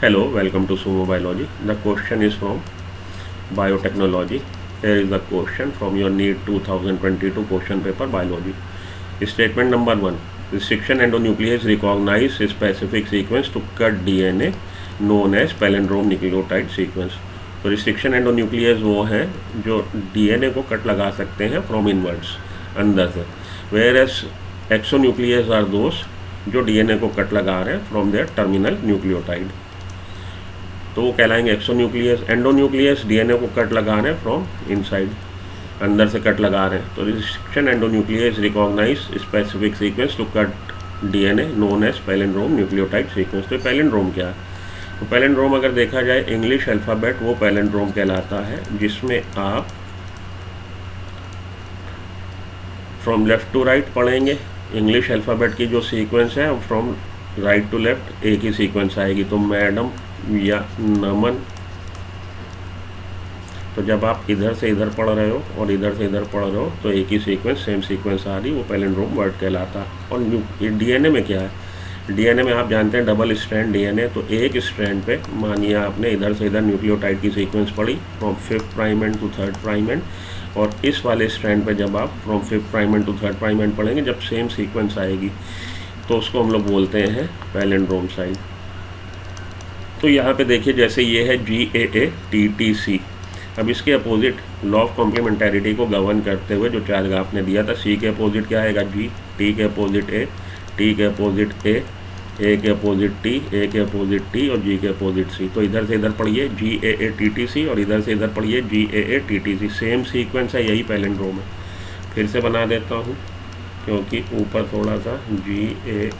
Hello, welcome to Sumo Biology. The question is from Biotechnology. Here is the question from your NEET 2022 question paper Biology. Statement number 1. Restriction endonuclease recognize a specific sequence to cut DNA known as palindrome nucleotide sequence. तो restriction endonuclease वो हैं जो DNA को cut लगा सकते हैं from inwards अंदर से, where as exonucleus are those जो डीएनए को कट लगा रहे हैं फ्रॉम देयर टर्मिनल न्यूक्लियोटाइड, तो वो कहलाएंगे एक्सोन्यूक्लियस। एंडोन्यूक्लियस डीएनए को कट लगा रहे हैं फ्रॉम इनसाइड, अंदर से कट लगा रहे हैं। तो restriction endonucleus recognise specific sequence to cut DNA known as palindrome nucleotide sequence. तो पैलिंड्रोम क्या है? तो पैलिंड्रोम अगर देखा जाए इंग्लिश अल्फ़ाबेट वो पैलिंड्रोम कहलाता है, जिसमें आप फ्रॉम लेफ़्ट टू राइट पढ़ेंगे। इंग्लिश अल्फ़ाबेट की जो सीक्वेंस है फ्रॉम राइट टू लेफ़्ट एक ही सीक्वेंस आएगी। तो मैडम या नमन, तो जब आप इधर से इधर पढ़ रहे हो और इधर से इधर पढ़ रहे हो तो एक ही सीक्वेंस सेम सीक्वेंस आ रही, वो पैलिंड्रोम वर्ड कहलाता है। और डीएनए में क्या है? डीएनए में आप जानते हैं डबल स्ट्रैंड डीएनए, तो एक स्ट्रैंड पे मानिए आपने इधर से इधर न्यूक्लियोटाइड की सीक्वेंस पढ़ी from 5th prime end to 3rd prime end, और इस वाले स्ट्रैंड पे जब आप from 5th prime end to 3rd prime end पढ़ेंगे, जब सेम सीक्वेंस आएगी तो उसको हम लोग बोलते हैं पैलिंड्रोम साइड। तो यहाँ पे देखिए जैसे ये है GAATTC, अब इसके अपोजिट लॉ ऑफ कॉम्प्लीमेंटैरिटी को गवर्न करते हुए जो चार ग्राफ ने दिया था, C के अपोजिट क्या आएगा G, T के अपोजिट A, T के अपोजिट A के अपोजिट T, A के अपोजिट T और G के अपोजिट C। तो इधर से इधर पढ़िए GAATTC और इधर से इधर पढ़िए GAATTC, सेम सीक्वेंस है, यही पैलिंड्रोम है। फिर से बना देता हूँ क्योंकि ऊपर थोड़ा सा GAATTC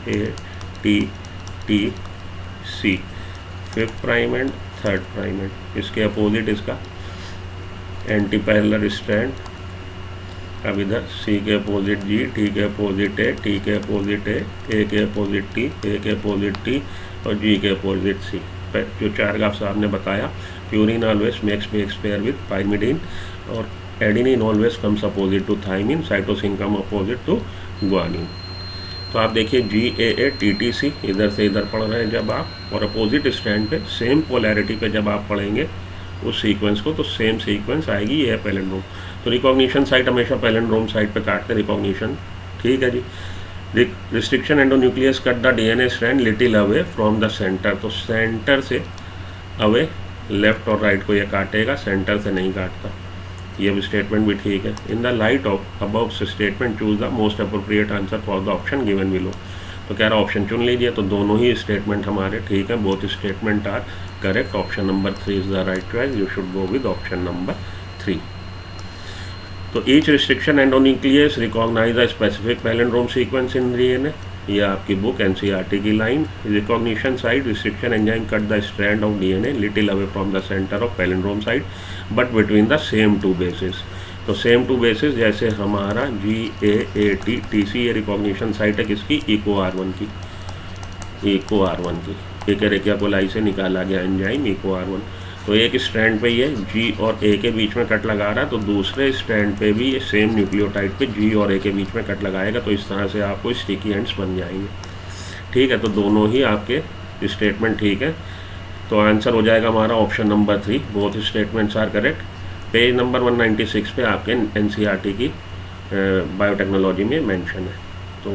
5th prime end 3rd prime end, इसके अपोजिट इसका एंटी पैरेलल स्ट्रैंड। अब इधर C के अपोजिट G, T के अपोजिट A, T के अपोजिट A के अपोजिट T, A के अपोजिट T और G के अपोजिट C। जो चार ग्राफ साहब ने बताया, purine always makes pair with pyrimidine और adenine always comes opposite to thymine, cytosine come opposite to guanine. तो आप देखिए GAATTC इधर से इधर पढ़ रहे हैं जब आप, और अपोजिट स्टैंड पे सेम पोलैरिटी पे जब आप पढ़ेंगे उस सीक्वेंस को तो सेम सीक्वेंस आएगी, ये है पैलिंड्रोम। तो रिकॉग्निशन साइट हमेशा पैलिंड्रोम साइट पे काटते रिकॉग्निशन, ठीक है जी। Restriction endonuclease cut the DNA strand little away from the centre, तो सेंटर से अवे लेफ्ट और राइट को ये काटेगा, सेंटर से नहीं काटता। ये भी स्टेटमेंट भी ठीक है। In the light of above statement choose the most appropriate answer for the option given below. तो कह रहा ऑप्शन चुन लीजिए, तो दोनों ही स्टेटमेंट हमारे ठीक है, both statement are correct. Option number 3 is the right choice, you should go with option number 3। तो each restriction endonucleus recognise a specific palindrome sequence in DNA, ये आपकी बुक NCERT की line. Recognition side restriction enzyme cut the strand of DNA little away from the centre of palindrome side but between the same two basis. तो same two basis जैसे हमारा GAATTC, ये recognition site है किसकी? Eco R1 की, eco R1 की। एकेरेकिया coli से निकाला गया एंजाइम इको R1। तो एक स्ट्रैंड पे ये G और A के बीच में कट लगा रहा है, तो दूसरे स्ट्रैंड पे भी ये सेम न्यूक्लियोटाइड पे G और A के बीच में कट लगाएगा, तो इस तरह से आपको स्टिकी एंड्स बन जाएंगे, ठीक है। तो दोनों ही आपके स्टेटमेंट ठीक है, तो आंसर हो जाएगा हमारा option number 3, both statements are correct. Page number 196 पे आपके NCERT की बायोटेक्नोलॉजी में मेंशन है। तो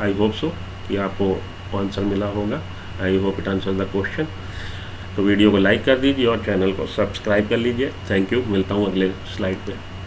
आई होप सो कि आपको आंसर मिला होगा। I hope it answer the question. तो वीडियो को लाइक कर दीजिए और चैनल को सब्सक्राइब कर लीजिए। थैंक यू, मिलता हूँ अगले स्लाइड पे।